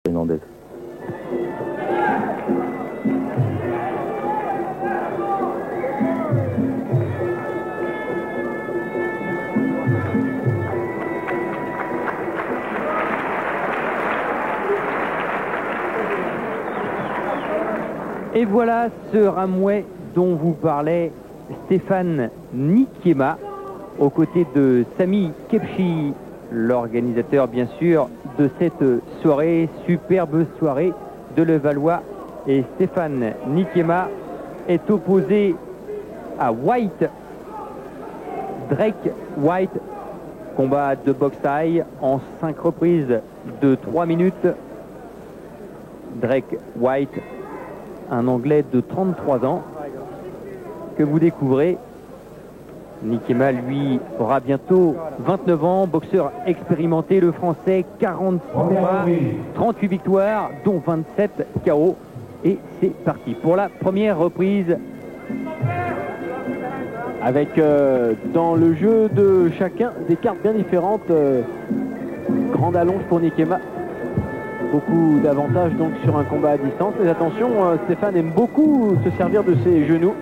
Hernandez. Et voilà ce Ramouet dont vous parlait Stéphane Nikiema, aux côtés de Sami Kepchi, l'organisateur bien sûr de cette soirée, superbe soirée de Levallois. Et Stéphane Nikiema est opposé à White, Drake White, combat de boxe thaï en 5 reprises de 3 minutes. Drake White, un Anglais de 33 ans que vous découvrez. Nikiema, lui, aura bientôt 29 ans, boxeur expérimenté, le Français, 40 combats, 38 victoires, dont 27 KO. Et c'est parti pour la première reprise. Avec dans le jeu de chacun des cartes bien différentes. Grande allonge pour Nikiema. Beaucoup d'avantages donc sur un combat à distance. Mais attention, Stéphane aime beaucoup se servir de ses genoux.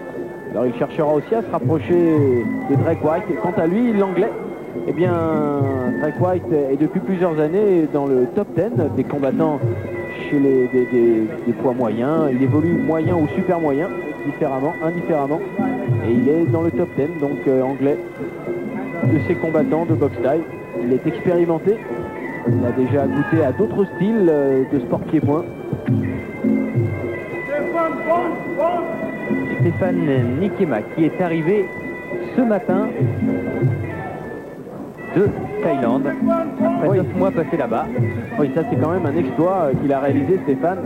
Alors il cherchera aussi à se rapprocher de Drake White. Et quant à lui, l'anglais, eh bien Drake White est depuis plusieurs années dans le top 10 des combattants chez des poids moyens. Il évolue moyen ou super moyen, indifféremment. Et il est dans le top 10, donc anglais, de ces combattants de boxe thaï. Il est expérimenté. Il a déjà goûté à d'autres styles de sport pied-point. Stéphane Nikiema qui est arrivé ce matin de Thaïlande, après 9 mois passés là-bas. Oui, ça c'est quand même un exploit qu'il a réalisé, Stéphane.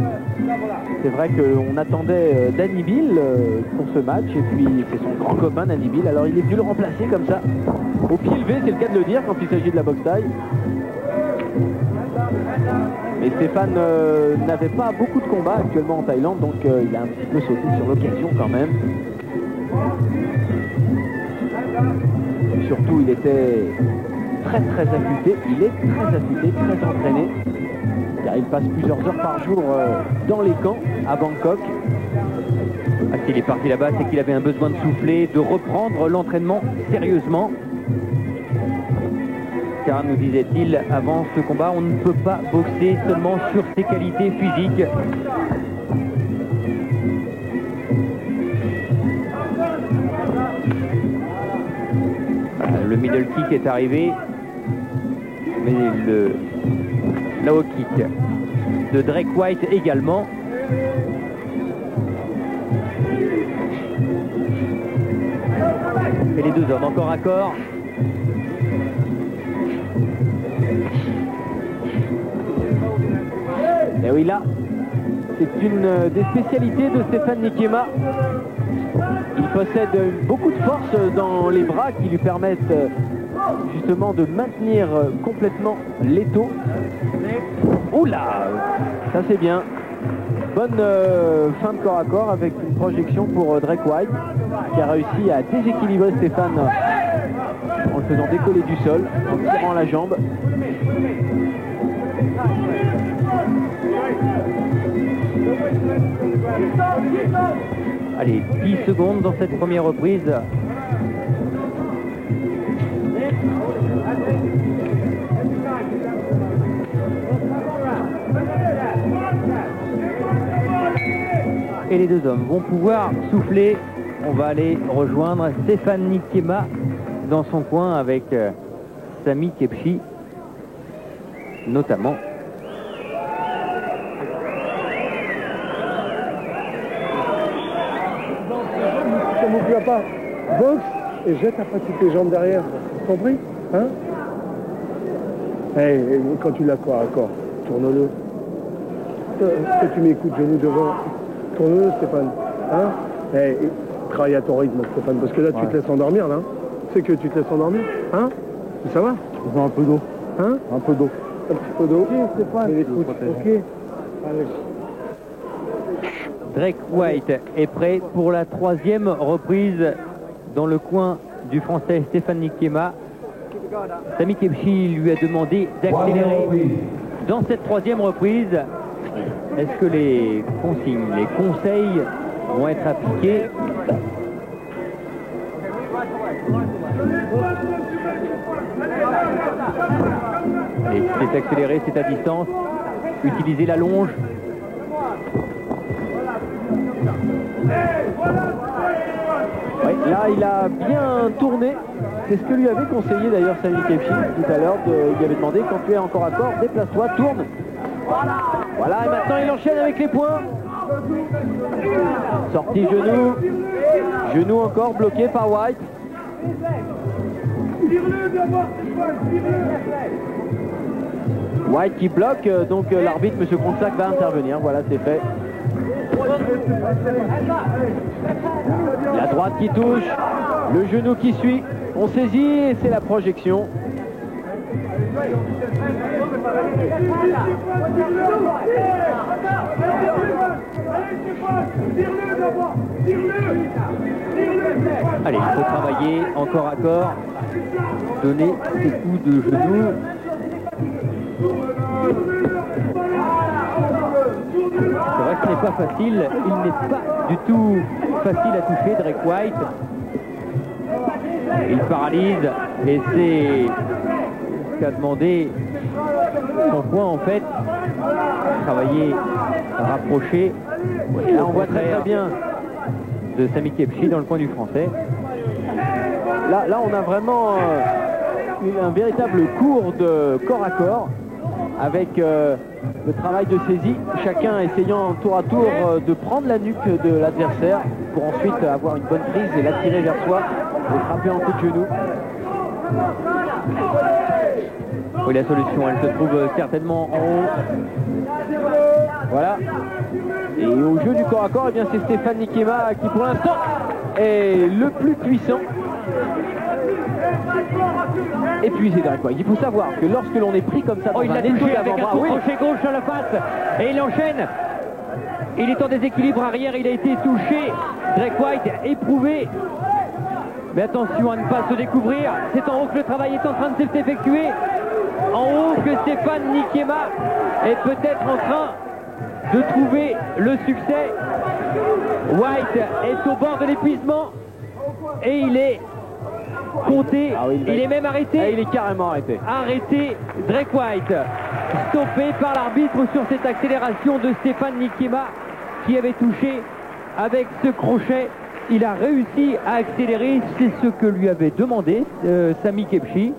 C'est vrai qu'on attendait Danny Bill pour ce match, et puis c'est son grand copain Danny Bill. Alors il est venu le remplacer comme ça, au pied levé, c'est le cas de le dire quand il s'agit de la boxe thaï. Mais Stéphane n'avait pas beaucoup de combats actuellement en Thaïlande, donc il a un petit peu sauté sur l'occasion quand même. Et surtout, il était très affûté. Il est très affûté, très entraîné, car il passe plusieurs heures par jour dans les camps à Bangkok. Ah, s'il est parti là-bas, c'est qu'il avait un besoin de souffler, de reprendre l'entraînement sérieusement. Car, nous disait-il avant ce combat, on ne peut pas boxer seulement sur ses qualités physiques. Le middle kick est arrivé, mais le low kick de Drake White également. Et les deux hommes encore à corps. Et oui, là, c'est une des spécialités de Stéphane Nikiema. Il possède beaucoup de force dans les bras qui lui permettent justement de maintenir complètement l'étau. Oula, ça c'est bien. Bonne fin de corps à corps avec une projection pour Drake White, qui a réussi à déséquilibrer Stéphane en le faisant décoller du sol, en tirant la jambe. Allez, 10 secondes dans cette première reprise. Et les deux hommes vont pouvoir souffler. On va aller rejoindre Stéphane Nikiema dans son coin avec Sami Kepchi notamment. Ça ne vous pas. Boxe et jette après tes jambes derrière. Compris? Hein? Hey, quand tu l'as quoi, accord, tourne-le. Que tu m'écoutes, genou devant. Tourne-le, Stéphane. Hein? Hey, travaille à ton rythme, Stéphane, parce que là, tu te laisses endormir, là. C'est que tu te laisses endormir. Hein? Ça va? Ils ont un peu d'eau. Hein? Un peu d'eau. Un petit peu d'eau. Ok, Stéphane. Écoute, ok. Allez. Drake White est prêt pour la troisième reprise dans le coin du Français Stéphane Nikiema. Sami Kepchi lui a demandé d'accélérer dans cette troisième reprise. est-ce que les consignes, les conseils vont être appliqués? Et c'est accéléré, c'est à distance. Utiliser la longe. Oui, là, il a bien tourné. C'est ce que lui avait conseillé d'ailleurs Sami Kebshi tout à l'heure. Il lui avait demandé, quand tu es encore à corps, déplace-toi, tourne. Voilà, et maintenant il enchaîne avec les points. Sortie genou. Genou encore bloqué par White. White qui bloque, donc l'arbitre, M. Kronczak, va intervenir. Voilà, c'est fait. La droite qui touche, le genou qui suit. On saisit et c'est la projection. Allez, il faut travailler encore à corps, donner ses coups de genou. C'est vrai que ce n'est pas facile, il n'est pas du tout facile à toucher, Drake White. Il paralyse et c'est ce qu'a demandé son point en fait. Travailler, rapprocher. Et là on voit très bien de Sami Kebshi dans le coin du français. Là on a vraiment un véritable cours de corps à corps avec le travail de saisie, chacun essayant tour à tour de prendre la nuque de l'adversaire pour ensuite avoir une bonne prise et l'attirer vers soi et frapper en coup de genou. Oui, la solution, elle se trouve certainement en haut. Voilà. Et au jeu du corps à corps, eh bien c'est Stéphane Nikiema qui pour l'instant est le plus puissant. Et puis c'est Drake White. Il faut savoir que lorsque l'on est pris comme ça dans il l'a touché avec un coup crochet gauche à la face et il enchaîne. Il est en déséquilibre arrière, il a été touché. Drake White éprouvé. Mais attention à ne pas se découvrir. C'est en haut que le travail est en train de s'effectuer. En haut que Stéphane Nikiema est peut-être en train de trouver le succès. White est au bord de l'épuisement et il est compté, il est même arrêté. Il est carrément arrêté. Arrêté, Drake White, stoppé par l'arbitre sur cette accélération de Stéphane Nikiema qui avait touché avec ce crochet. Il a réussi à accélérer, c'est ce que lui avait demandé Sami Kebshi.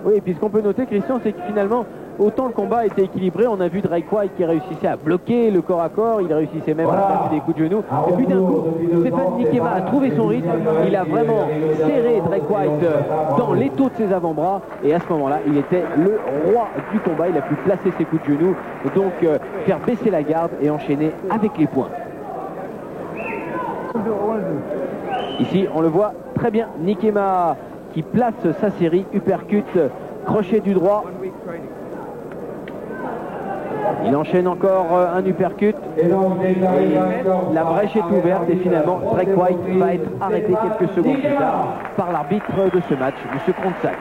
Oui, et puis ce qu'on peut noter, Christian, c'est que finalement, autant le combat était équilibré, on a vu Drake White qui réussissait à bloquer le corps à corps, il réussissait même à faire des coups de genou. Et puis d'un coup, Stéphane Nikiema a trouvé son rythme, il a vraiment serré Drake White dans l'étau de ses avant-bras, et à ce moment-là, il était le roi du combat, il a pu placer ses coups de genou, donc faire baisser la garde et enchaîner avec les points. Ici, on le voit très bien, Nikiema qui place sa série, uppercut, crochet du droit. Il enchaîne encore un uppercut. Et la brèche est ouverte et finalement, Drake White va être arrêté quelques secondes plus tard par l'arbitre de ce match, M. Kronczak.